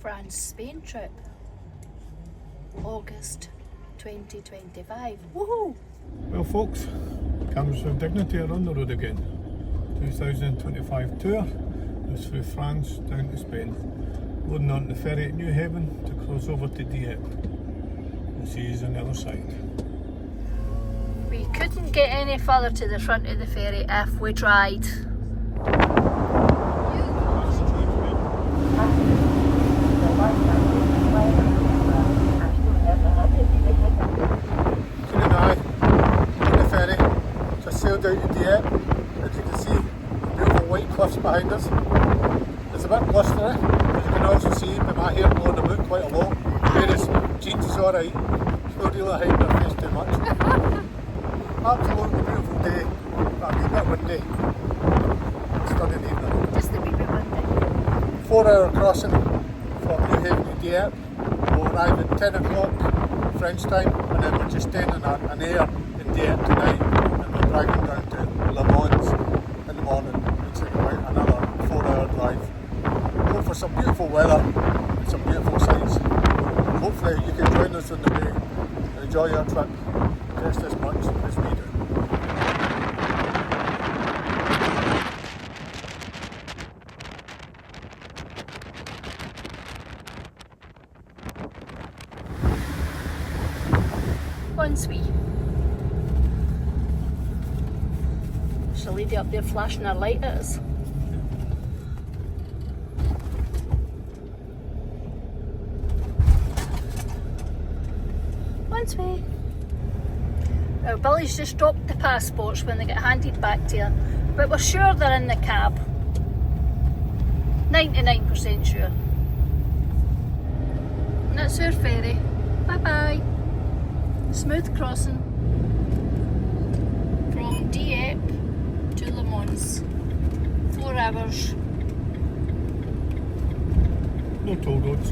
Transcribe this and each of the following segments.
France-Spain trip, August 2025. Woohoo! Well folks, Cameras with Dignity are on the road again. 2025 tour is through France down to Spain. Loading on the ferry at Newhaven to cross over to Dieppe. We'll see you on the other side. We couldn't get any further to the front of the ferry if we tried. Sailed out to Dieppe. As you can see, beautiful white cliffs behind us. It's a bit blustery, as you can also see by my hair blowing about quite a lot. Whereas jeans is alright, it's not really hiding their face too much. Absolutely beautiful day, but a wee bit windy. Stunning evening. Just a wee bit windy. 4-hour crossing from Newhaven to Dieppe. We'll arrive at 10 o'clock French time, and then we're just staying in an air in Dieppe tonight. Driving down to Le Mans in the morning. It's like about another 4-hour drive. Hope for some beautiful weather and some beautiful sights. Hopefully you can join us on the way and enjoy your trip just as much as we do. Once we There's a lady up there flashing her light at us. Once way. Now Billy's just dropped the passports when they get handed back to her, but we're sure they're in the cab. 99% sure. And that's our ferry. Bye bye. Smooth crossing from Dieppe to Le Mans. 4 hours. No toll roads.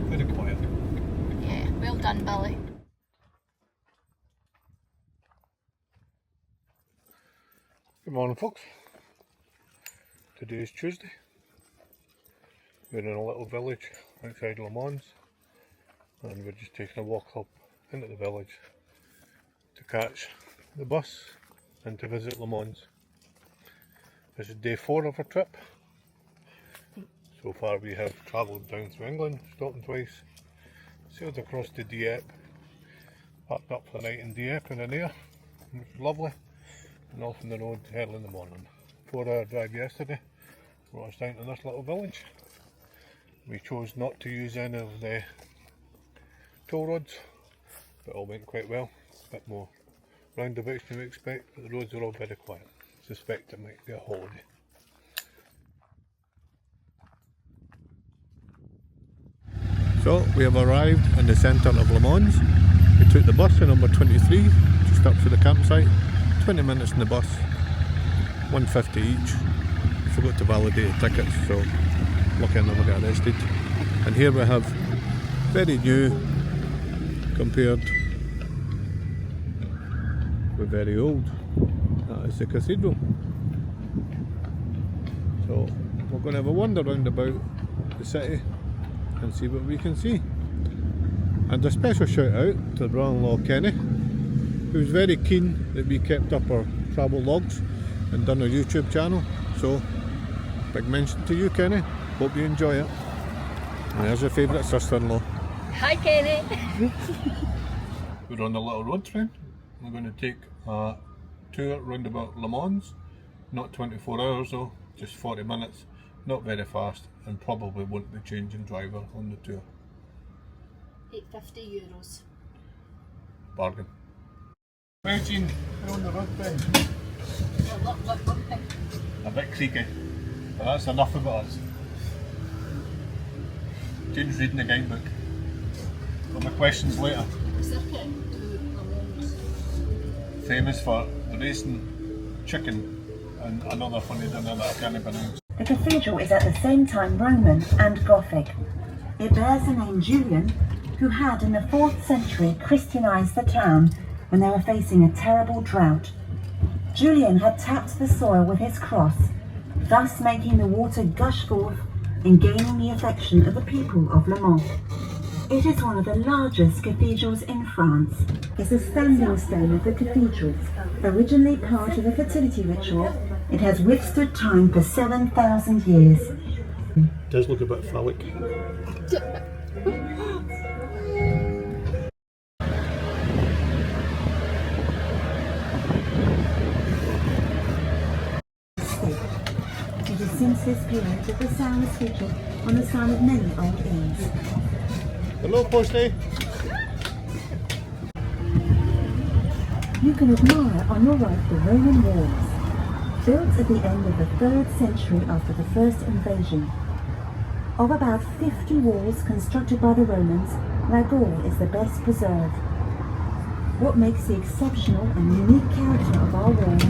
Very quiet. Yeah, well done, Billy. Good morning folks. Today is Tuesday. We're in a little village outside Le Mans and we're just taking a walk up into the village to catch the bus and to visit Le Mans. This is day 4 of our trip. So far we have travelled down through England, stopping twice, sailed across to Dieppe, parked up for the night in Dieppe in an air, which was lovely, and off on the road early in the morning. 4-hour drive yesterday brought us down to this little village. We chose not to use any of the toll roads, but it all went quite well. A bit more roundabouts than we expect, but the roads are all very quiet. Suspect it might be a holiday. So we have arrived in the centre of Le Mans. We took the bus to number 23, just up to the campsite. 20 minutes in the bus, $1.50 each. Forgot to validate the tickets, so lucky I never got arrested. And here we have very new compared with very old. That is the cathedral. So we're going to have a wander round about the city and see what we can see. And a special shout out to the brother-in-law Kenny, who's very keen that we kept up our travel logs and done a YouTube channel. So big mention to you, Kenny. Hope you enjoy it. And there's your favourite sister-in-law. Hi Kenny! We're on the little road train. We're going to take a tour round about Le Mans. Not 24 hours though, just 40 minutes. Not very fast, and probably won't be changing driver on the tour. €850. Bargain. Well, Jean, we're on the road then. Look, bumping. A bit creaky, but that's enough about us. Jean's reading the guidebook. Got my questions later. Circuit to Le Mans. Famous for the racing chicken and another funny dinner that I can't pronounce. The cathedral is at the same time Roman and Gothic. It bears the name Julian, who had in the 4th century Christianized the town when they were facing a terrible drought. Julian had tapped the soil with his cross, thus making the water gush forth in gaining the affection of the people of Le Mans. It is one of the largest cathedrals in France. It's a standing stone of the cathedral. Originally part of the fertility ritual, it has withstood time for 7,000 years. It does look a bit phallic. It is since this period that the sound is featured on the side of many old inns. Hello, Posty. You can admire on your right the Roman walls, built at the end of the 3rd century after the first invasion. Of about 50 walls constructed by the Romans, Lagoa is the best preserved. What makes the exceptional and unique character of our walls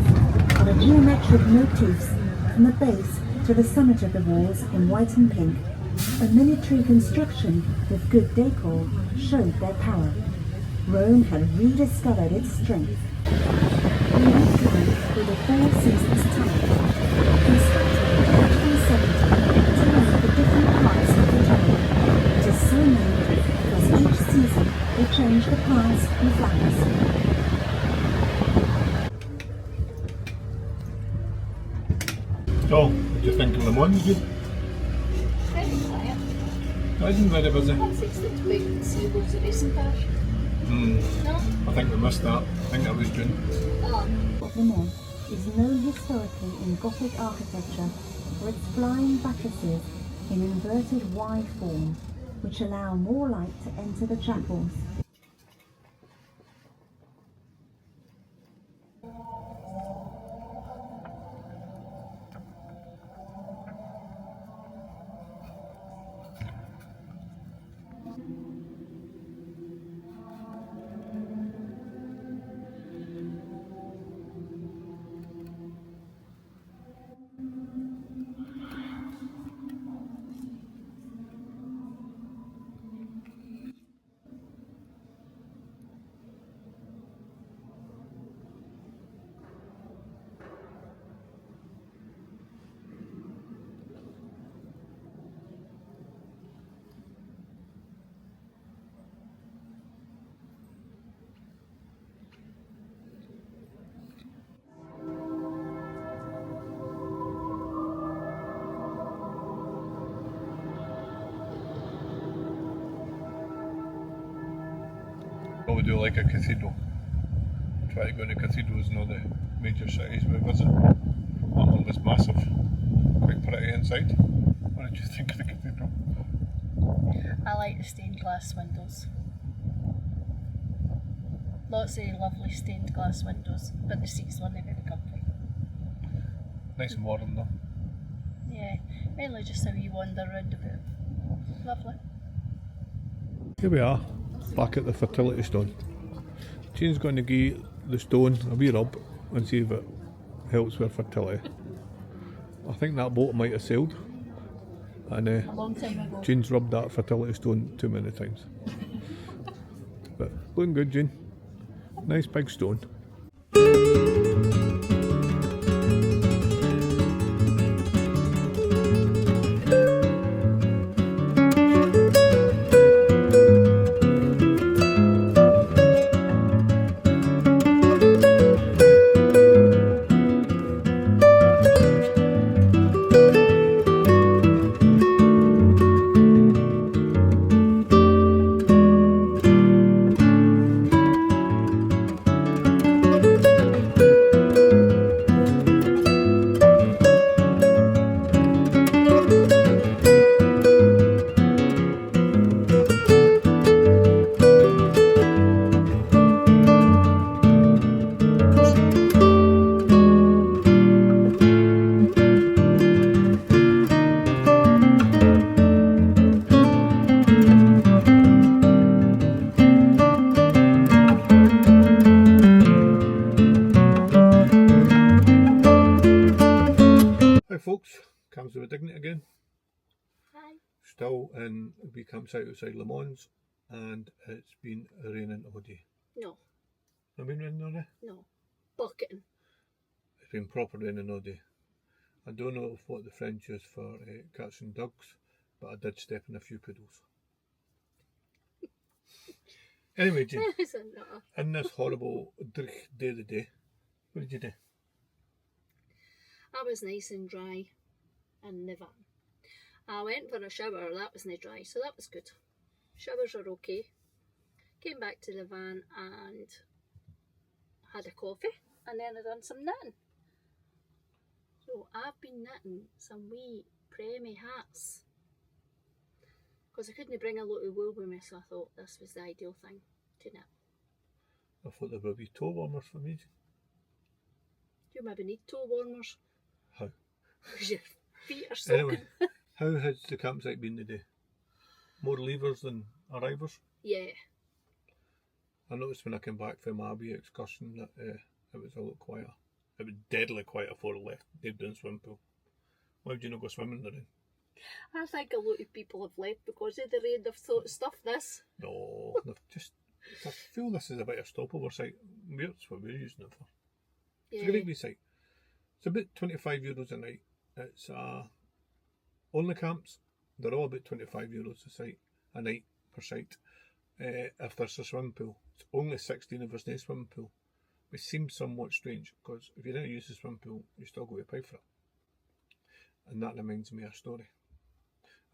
are the geometric motifs from the base to the summit of the walls in white and pink. A miniature construction with good decor showed their power. Rome had rediscovered its strength. We went through the Four Seasons tunnel, constructed in 1870 to link the different parts of the tunnel. It is so named because each season will change the plants and flowers. So, what do you think of Le Mans? Good? Very quiet. It isn't very busy. What's it to wait and see loads of racing cars? No? I think we missed that. I think that was June. Le Mans is known historically in Gothic architecture for its flying buttresses in inverted Y form, which allow more light to enter the chapels. What we do like a cathedral. Try to go to cathedrals in all the major cities we visit. That one was massive. Quite pretty inside. What did you think of the cathedral? I like the stained glass windows. Lots of lovely stained glass windows, but the seats weren't very comfy. Nice and warm though. Yeah, mainly just how you wander around a bit. Lovely. Here we are, back at the fertility stone. Jane's going to give the stone a wee rub and see if it helps with fertility. I think that boat might have sailed, and A long time ago. Jane's rubbed that fertility stone too many times. But looking good, Jane. Nice big stone. Hi folks, Cam's with Dignity again. Hi. Still in a wee campsite outside Le Mans, and it's been raining all day. No, Has it been raining all day? no. Bucketing. It's been proper raining all day. I don't know what the French is for cats and dogs, but I did step in a few puddles. Anyway, Jane, Isn't it? in this horrible day of the day, what did you do? I was nice and dry in the van. I went for a shower, that was not dry, so that was good. Showers are okay. Came back to the van and had a coffee, and then I done some knitting. So I've been knitting some wee preemie hats. Because I couldn't bring a lot of wool with me, so I thought this was the ideal thing to knit. I thought there would be toe warmers for me. You maybe need toe warmers. How? Because your feet are soaking. Anyway, how has the campsite been today? More leavers than arrivers? Yeah. I noticed when I came back from my wee excursion that it was a lot quieter. It was deadly quiet before I left. They'd done swim pool. Why would you not go swimming there then? I think a lot of people have left because of the rain. They've thought, stuff this. No, I feel this is a bit of stopover site. That's what we're using it for. It's a great wee site. It's about €25 a night. It's only camps. They're all about €25 a night per site. If there's a swimming pool, it's only 16 if there's no swimming pool, which seems somewhat strange because if you didn't use the swimming pool, you still go to pay for it. And that reminds me of a story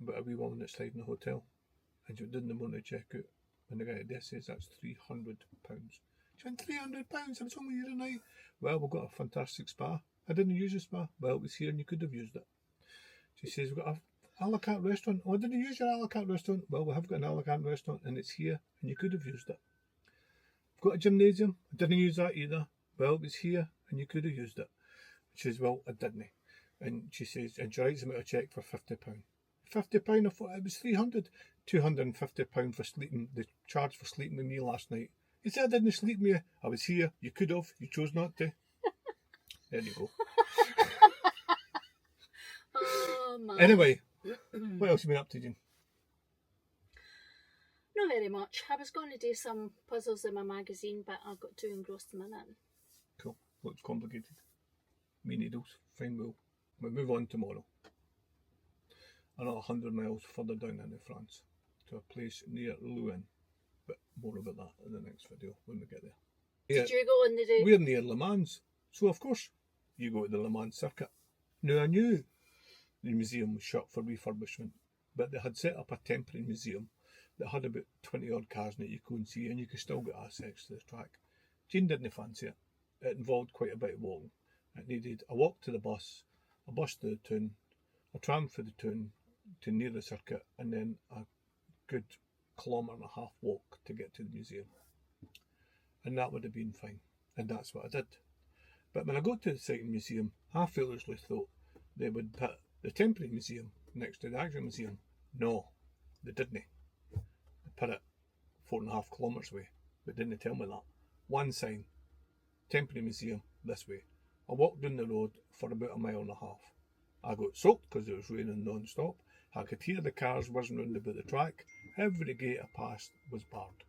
about a wee woman that stayed in a hotel and she didn't want to check out. And the guy at there says that's £300. She went, £300? I was only here a night. Well, we've got a fantastic spa. I didn't use the spa. Well, it was here and you could have used it. She says, we've got a la carte restaurant. Oh, I didn't use your a la carte restaurant. Well, we have got an a la carte restaurant and it's here and you could have used it. We've got a gymnasium. I didn't use that either. Well, it was here and you could have used it. She says, well, I didn't. And she says, and she writes him out a cheque for £50. £50? I thought it was £300. £250 for sleeping, the charge for sleeping with me last night. He said I didn't sleep with you. I was here. You could have. You chose not to. There you go. Oh, man. Anyway, what else have you been up to, Jean? Not very much. I was going to do some puzzles in my magazine, but I got too engrossed in my knitting. Cool. Looks complicated. Me needles. Fine wool. We'll move on tomorrow. Another 100 miles further down into France to a place near Rouen. But more about that in the next video when we get there. Did you go on the day? We're near Le Mans, so of course you go to the Le Mans circuit. Now I knew the museum was shut for refurbishment, but they had set up a temporary museum that had about 20 odd cars in it you could see, and you could still get access to the track. Jean didn't fancy it. It involved quite a bit of walking. It needed a walk to the bus, a bus to the town, a tram for the town to near the circuit, and then a good kilometre-and-a-half walk to get to the museum. And that would have been fine, and that's what I did. But when I got to the site and museum, I foolishly thought they would put the temporary museum next to the actual museum. No, they didn't. They put it 4.5 kilometres away, but didn't tell me that. One sign, temporary museum this way. I walked down the road for about 1.5 miles. I got soaked because it was raining non-stop. I could hear the cars whizzing round about the track. Every gate I passed was barred.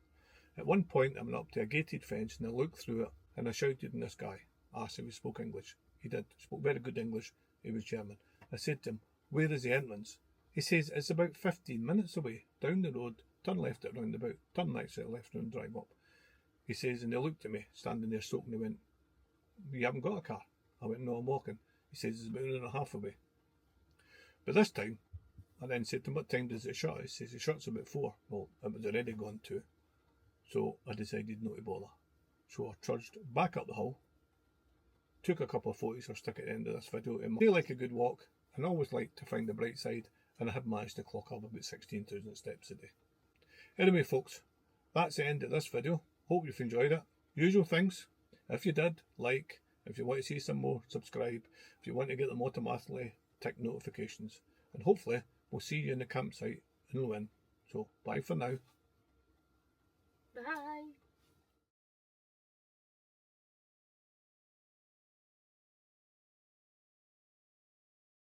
At one point I went up to a gated fence and I looked through it and I shouted in this guy. Asked if he spoke English. He did. Spoke very good English. He was German. I said to him, where is the entrance? He says, it's about 15 minutes away. Down the road, turn left at roundabout, turn right at left and drive up. He says, and he looked at me, standing there soaking. He went, you haven't got a car? I went, no, I'm walking. He says, it's about 1.5 away. But this time, I then said to him, what time does it shut? He says, it shuts about 4. Well, it was already gone 2. So I decided not to bother. So I trudged back up the hill, took a couple of photos I'll stick at the end of this video. I feel like a good walk, and I always like to find the bright side, and I had managed to clock up about 16,000 steps a day. Anyway folks, that's the end of this video. Hope you've enjoyed it. Usual things, if you did, like. If you want to see some more, subscribe. If you want to get them automatically, tick notifications. And hopefully, we'll see you in the campsite in Rouen. So, bye for now. Bye.